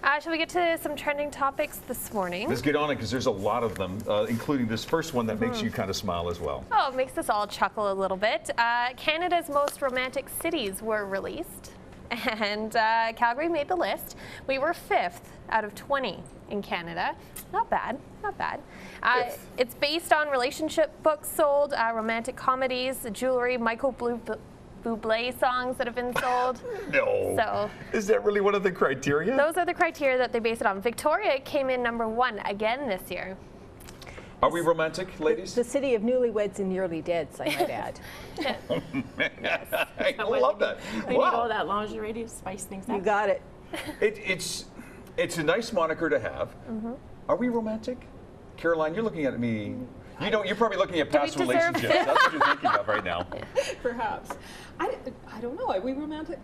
Shall we get to some trending topics this morning? Let's get on it because there's a lot of them, including this first one that makes you kind of smile as well. Oh, it makes us all chuckle a little bit. Canada's most romantic cities were released, and Calgary made the list. We were 5th out of 20 in Canada. Not bad, not bad. It's based on relationship books sold, romantic comedies, jewelry, Michael Bublé songs that have been sold. No. So, is that really one of the criteria? Those are the criteria that they base it on. Victoria came in #1 again this year. Are we romantic, ladies? The city of newlyweds and nearly dead, I might add. I love that. We need all that lingerie to spice things up. You got it. It's a nice moniker to have. Are we romantic? Caroline, you're looking at me. You know, you're probably looking at past relationships. That's what you're thinking of right now. Perhaps. I don't know. Are we romantic?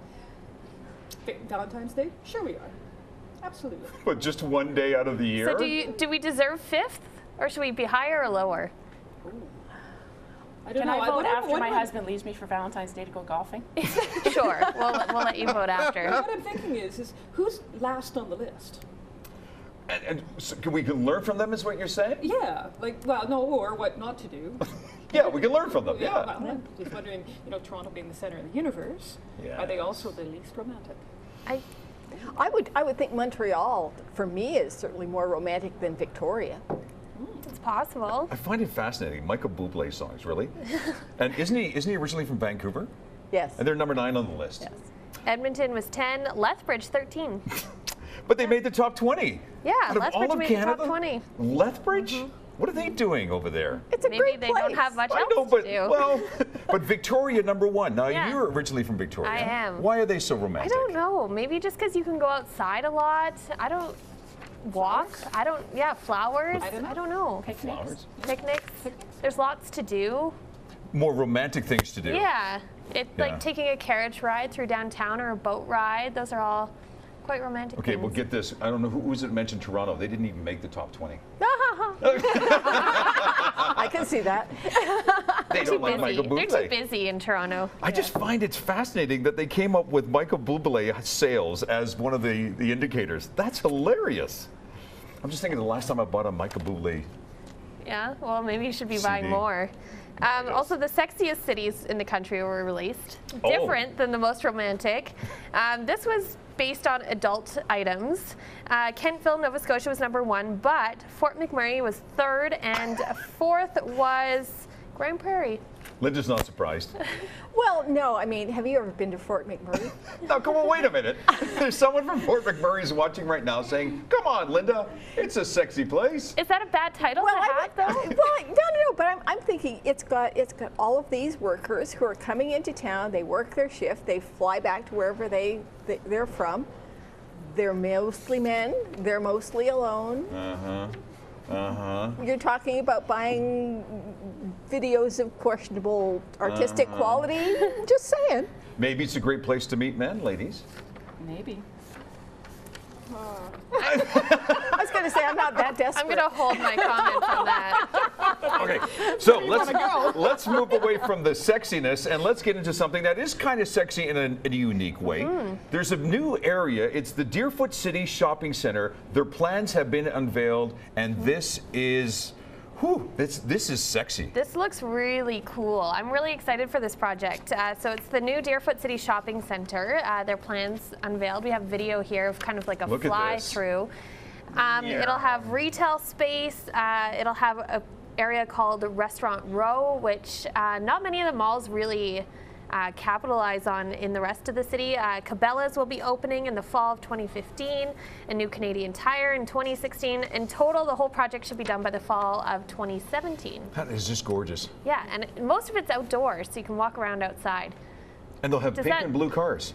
Valentine's Day? Sure we are. Absolutely. But just one day out of the year? So do we deserve 5th? Or should we be higher or lower? I don't Can know. I vote after my husband leaves me for Valentine's Day to go golfing? Sure. We'll let you vote after. What I'm thinking is who's last on the list? And so we can learn from them, is what you're saying? Yeah. Like, well, no, or what not to do. Yeah, we can learn from them. Yeah. Well, I'm just wondering, you know, Toronto being the center of the universe, are they also the least romantic? I would think Montreal, for me, is certainly more romantic than Victoria. It's possible. I find it fascinating. Michael Bublé songs, really? And isn't he originally from Vancouver? Yes. And they're #9 on the list. Yes. Edmonton was 10, Lethbridge 13. But they made the top 20. Yeah, Out of Lethbridge all of made Canada, the top 20. Lethbridge? What are they doing over there? It's a Maybe great they place. don't have much I else know, but to do. well, but Victoria #1. Now Yeah. you're originally from Victoria. I am. Why are they so I romantic? don't know. Maybe just because you can go outside a lot. I don't walk. Flowers. I don't know. Flowers. Picnics. There's lots to do. More romantic things to do. Yeah. It's Yeah. like taking a carriage ride through downtown or a boat ride. Those are all quite romantic Okay, things. well, get this. I don't know who was it mentioned Toronto. They didn't even make the top 20. I can see that. They don't like Michael Bublé. They're too busy in Toronto. I just find it's fascinating that they came up with Michael Bublé sales as one of the indicators. That's hilarious. I'm just thinking the last time I bought a Michael Bublé. Yeah, well, maybe you should be buying CD. more. Also, the sexiest cities in the country were released. Different than the most romantic. This was based on adult items. Kentville, Nova Scotia was #1, but Fort McMurray was 3rd, and 4th was Grand Prairie. Linda's not surprised. Well, no, I mean, have you ever been to Fort McMurray? Now, come on, wait a minute. There's someone from Fort McMurray is watching right now saying, come on, Linda, it's a sexy place. Is that a bad title to have, though? No, but I'm thinking it's got all of these workers who are coming into town. They work their shift. They fly back to wherever they're from. They're mostly men. They're mostly alone. You're talking about buying videos of questionable artistic quality. Just saying. Maybe it's a great place to meet men, ladies. Maybe. I was going to say, I'm not that desperate. I'm going to hold my comment on that. Okay, so let's move away from the sexiness and let's get into something that is kind of sexy in a unique way. There's a new area. It's the Deerfoot City Shopping Center. Their plans have been unveiled, and this is... this is sexy. This looks really cool. I'm really excited for this project. So it's the new Deerfoot City Shopping Center. Their plans unveiled. We have video here of kind of like a fly-through. It'll have retail space. It'll have an area called Restaurant Row, which not many of the malls really capitalize on in the rest of the city. Cabela's will be opening in the fall of 2015, a new Canadian Tire in 2016. In total, the whole project should be done by the fall of 2017. That is just gorgeous. Yeah, and most of it's outdoors, so you can walk around outside. And they'll have pink and blue cars.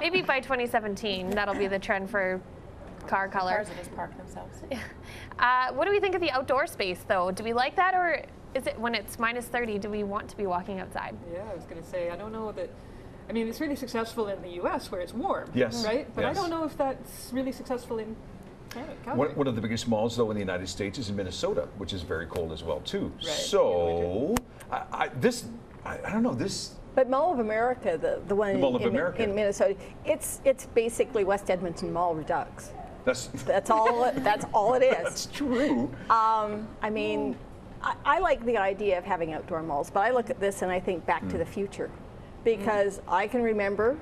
Maybe by 2017, that'll be the trend for car color. Cars that just park themselves. What do we think of the outdoor space, though? Do we like that, or is it when it's -30, do we want to be walking outside? Yeah, I was going to say, I don't know that, I mean, it's really successful in the U.S. where it's warm, yes, right? But yes. I don't know if that's really successful in Canada. One of the biggest malls, though, in the United States is in Minnesota, which is very cold as well, too. Right. So, I don't know, this But Mall of America, the one Mall of America. in Minnesota, it's basically West Edmonton Mall Redux. That's all it is. That's true. I mean, I like the idea of having outdoor malls, but I look at this and I think back to the future, because I can remember,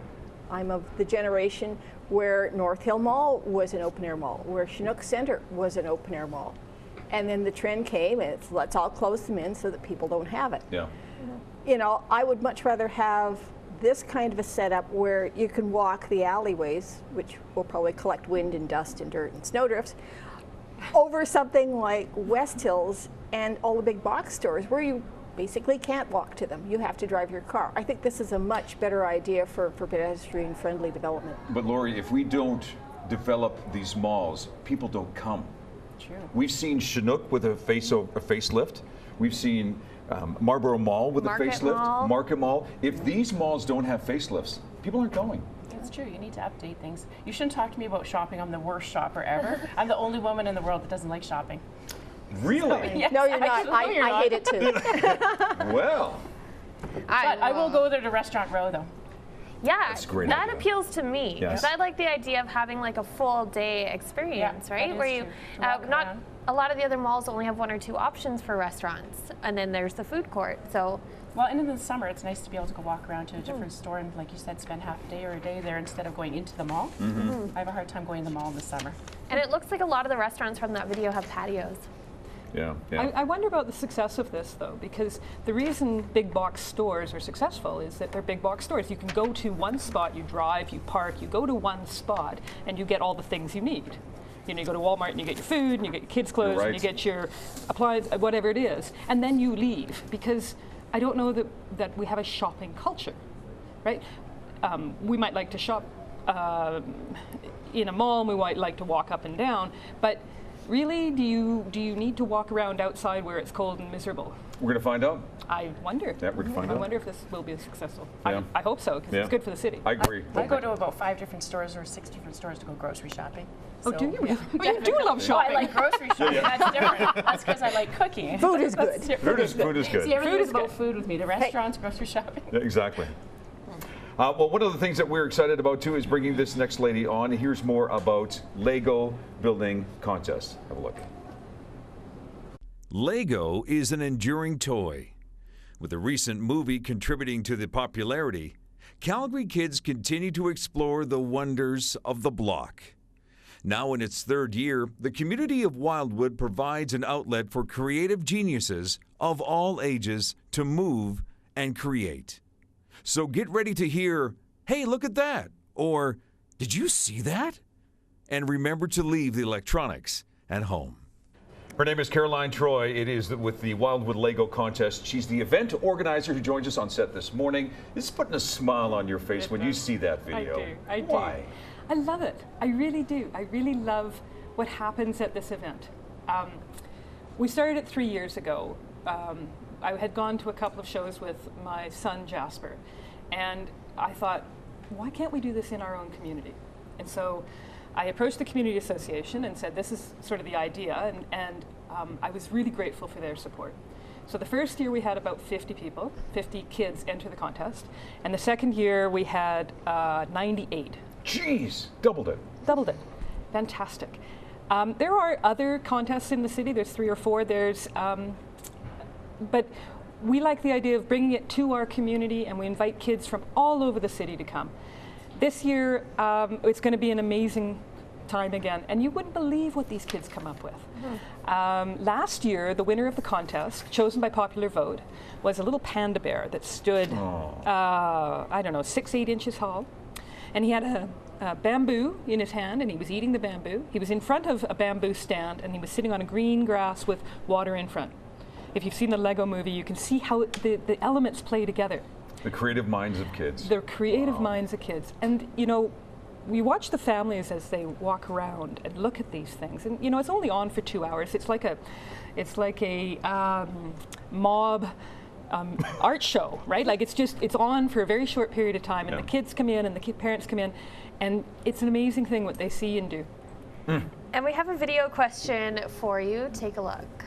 I'm of the generation where North Hill Mall was an open air mall, where Chinook Center was an open air mall, and then the trend came, and it's let's all close them in so that people don't have it. Yeah. You know, I would much rather have this kind of a setup where you can walk the alleyways, which will probably collect wind and dust and dirt and snowdrifts, over something like West Hills and all the big box stores where you basically can't walk to them. You have to drive your car. I think this is a much better idea for pedestrian-friendly development. But Lori, if we don't develop these malls, people don't come. True. We've seen Chinook with a facelift. We've seen Marlborough Mall with Market a facelift. Mall. Market Mall. If these malls don't have facelifts, people aren't going. It's true. You need to update things. You shouldn't talk to me about shopping. I'm the worst shopper ever. I'm the only woman in the world that doesn't like shopping. Really? Yes, No, you're not. actually, you're I not. hate it too. Well, But I will go there to Restaurant Row, though. Yeah, That's a great that idea. appeals to me. Yes. Because I like the idea of having like a full day experience, Yeah, right? that Where is you, true. To walk not around. a lot of the other malls only have 1 or 2 options for restaurants, and then there's the food court. So Well, and in the summer, it's nice to be able to go walk around to a different store and, like you said, spend half a day or a day there instead of going into the mall. I have a hard time going to the mall in the summer. and it looks like a lot of the restaurants from that video have patios. yeah, yeah. I wonder about the success of this, though, because the reason big box stores are successful is that they're big box stores. You can go to one spot, you drive, you park, you go to one spot, and you get all the things you need. You know, you go to Walmart and you get your food, and you get your kids' clothes, Right. and you get your appliance, whatever it is, and then you leave, because I don't know that we have a shopping culture, right? We might like to shop in a mall, and we might like to walk up and down, but really, do you need to walk around outside where it's cold and miserable? We're going to find out. I wonder. Yeah, we're gonna find I out. wonder if this will be successful. Yeah. I hope so, because Yeah. it's good for the city. I agree. I go to about 5 different stores or 6 different stores to go grocery shopping. Oh, So, do you? yeah, Oh, you do love Oh, shopping. I like grocery shopping. That's different. That's because I like cooking. Food is That's good. different. Food is good. See, everything Food is is about good. food with me. The restaurants, grocery shopping. Yeah, exactly. Well, one of the things that we're excited about too is bringing this next lady on. Here's more about Lego building contest. Have a look. Lego is an enduring toy. With a recent movie contributing to the popularity, Calgary kids continue to explore the wonders of the block. Now in its 3rd year, the community of Wildwood provides an outlet for creative geniuses of all ages to move and create. So get ready to hear, "Hey, look at that," or "Did you see that?" And remember to leave the electronics at home. Her name is Caroline Troy. It is with the Wildwood Lego contest. She's the event organizer who joins us on set this morning. This is putting a smile on your face when you see that video. I do. Why? I love it. I really do. I really love what happens at this event. We started it 3 years ago. I had gone to a couple of shows with my son Jasper, and I thought, why can't we do this in our own community? And so I approached the Community Association and said, this is sort of the idea, and I was really grateful for their support. So the first year we had about 50 people, 50 kids enter the contest, and the second year we had 98. Jeez, doubled it. Doubled it. Fantastic. There are other contests in the city. There's 3 or 4. But we like the idea of bringing it to our community, and we invite kids from all over the city to come. This year, it's going to be an amazing time again, and you wouldn't believe what these kids come up with. Last year, the winner of the contest, chosen by popular vote, was a little panda bear that stood, I don't know, 6-8 inches tall, and he had a bamboo in his hand, and he was eating the bamboo. He was in front of a bamboo stand, and he was sitting on a green grass with water in front. If you've seen the Lego movie, you can see how the elements play together. The creative minds of kids. They're creative minds of kids. And, you know, we watch the families as they walk around and look at these things. And, you know, it's only on for 2 hours. It's like a mob art show, right? Like it's on for a very short period of time, and the kids come in and the parents come in, and it's an amazing thing what they see and do. And we have a video question for you. Take a look.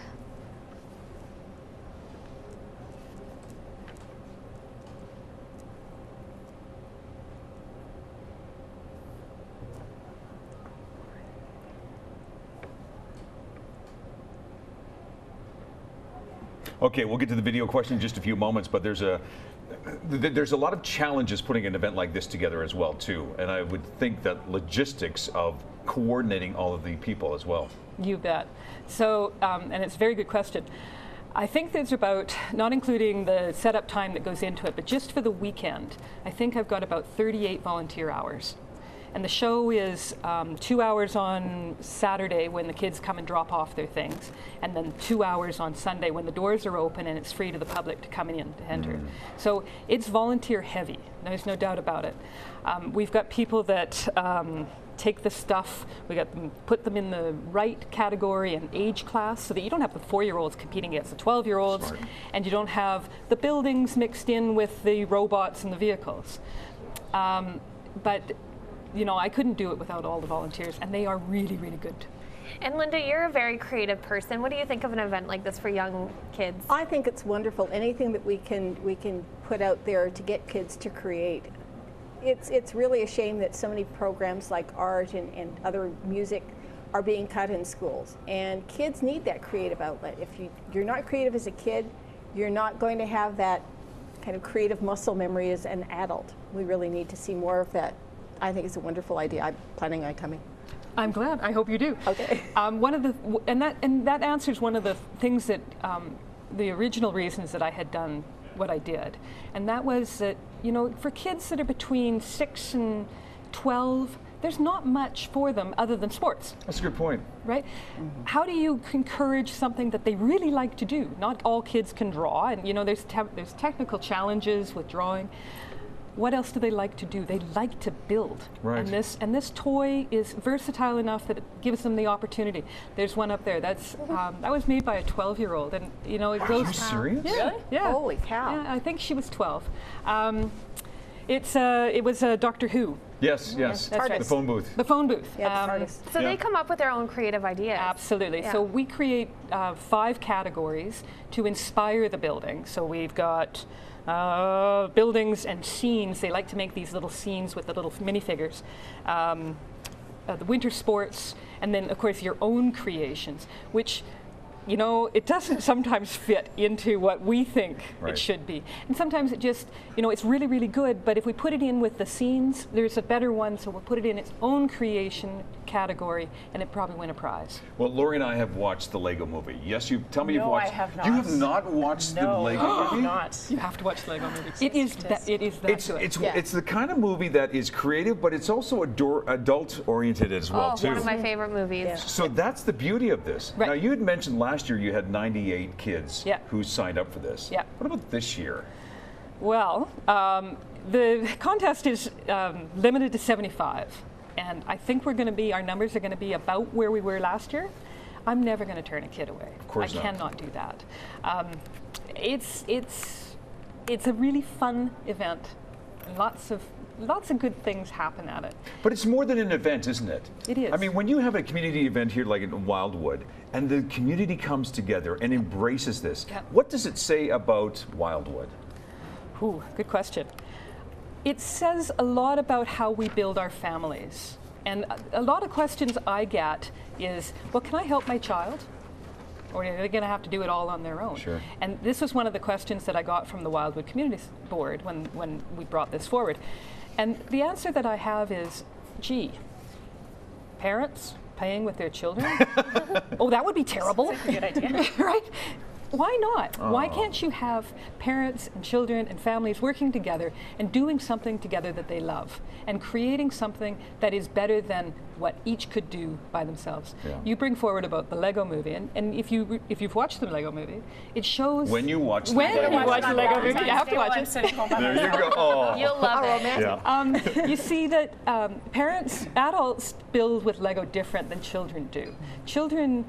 Okay, we'll get to the video question in just a few moments, but there's a lot of challenges putting an event like this together as well, too. And I would think that logistics of coordinating all of the people as well. You bet. So, and it's a very good question. I think there's about, not including the setup time that goes into it, but just for the weekend, I think I've got about 38 volunteer hours. And the show is 2 hours on Saturday when the kids come and drop off their things, and then 2 hours on Sunday when the doors are open and it's free to the public to come in to enter. So it's volunteer heavy, there's no doubt about it. We've got people that take the stuff, put them in the right category and age class so that you don't have the 4-year-olds competing against the 12-year-olds, and you don't have the buildings mixed in with the robots and the vehicles. But you know, I couldn't do it without all the volunteers, and they are really, really good. And Linda, you're a very creative person. What do you think of an event like this for young kids? I think it's wonderful. Anything that we can put out there to get kids to create. It's really a shame that so many programs like art and other music are being cut in schools. And kids need that creative outlet. If you're not creative as a kid, you're not going to have that kind of creative muscle memory as an adult. We really need to see more of that. I think it's a wonderful idea. I'm planning on coming. I'm glad. I hope you do. Okay. That answers one of the things that the original reasons that I had done what I did, and that was that, you know, for kids that are between 6 and 12, there's not much for them other than sports. That's a good point. Right? How do you encourage something that they really like to do? Not all kids can draw, and you know, there's technical challenges with drawing. What else do they like to do? They like to build. Right. And this toy is versatile enough that it gives them the opportunity. There's one up there. That's that was made by a 12-year-old, and you know, it Are goes. you serious? Yeah. Really? Yeah. Holy cow. Yeah, I think she was 12. It was Doctor Who. Yes, yes. That's right. The phone booth. The phone booth. Yeah, the artist. So Yeah. they come up with their own creative ideas. Absolutely. Yeah. So we create 5 categories to inspire the building. So we've got buildings and scenes. They like to make these little scenes with the little minifigures. The winter sports, and then of course your own creations, which, you know, it doesn't sometimes fit into what we think it should be. And sometimes it just, you know, it's really, really good, but if we put it in with the scenes, there's a better one, so we'll put it in its own creation category, and it probably win a prize. Well, Lori and I have watched the Lego movie. Yes, tell me you've No, watched. I have not. You have not watched the Lego I movie? have not. You have to watch the Lego movie. It is that good. It's the kind of movie that is creative, but it's also adult-oriented as well, too. One of my favorite movies. Yeah. So that's the beauty of this. Right. Now, you had mentioned last year you had 98 kids who signed up for this. Yeah. What about this year? Well, the contest is limited to 75, and I think our numbers are going to be about where we were last year. I'm never going to turn a kid away. Of course not. I cannot do that. It's a really fun event. Lots of good things happen at it. But it's more than an event, isn't it? It is. I mean, when you have a community event here like in Wildwood, and the community comes together and embraces this, what does it say about Wildwood? Ooh, good question. It says a lot about how we build our families. And a lot of questions I get is, well, can I help my child? Or are they going to have to do it all on their own? Sure. And this was one of the questions that I got from the Wildwood Community Board when we brought this forward. And the answer that I have is, gee, parents paying with their children? Oh, that would be terrible. That's a good idea. Right? Why not? Why can't you have parents and children and families working together and doing something together that they love and creating something that is better than what each could do by themselves? Yeah. You bring forward about the Lego movie, and if you've watched the Lego movie, it shows When you watch the when Lego you movie. watch the Lego movie, you have to watch it. There you go. Oh. You'll love it. Yeah. You see that adults build with Lego different than children do. Children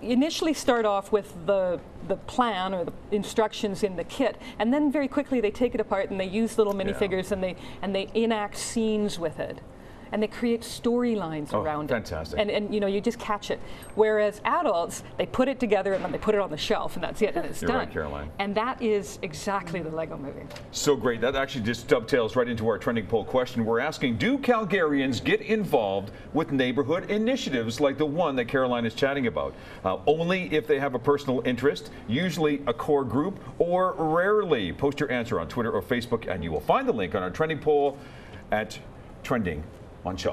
initially start off with the plan or the instructions in the kit, and then very quickly they take it apart and they use little minifigures and they enact scenes with it. and they create storylines around fantastic. it. And you know, you just catch it. Whereas adults, they put it together and then they put it on the shelf, and that's it, and it's You're done. right, Caroline. And that is exactly the Lego movie. So great. That actually just dovetails right into our trending poll question. We're asking, do Calgarians get involved with neighborhood initiatives like the one that Caroline is chatting about? Only if they have a personal interest, usually a core group, or rarely. Post your answer on Twitter or Facebook, and you will find the link on our trending poll at Trending on Shop.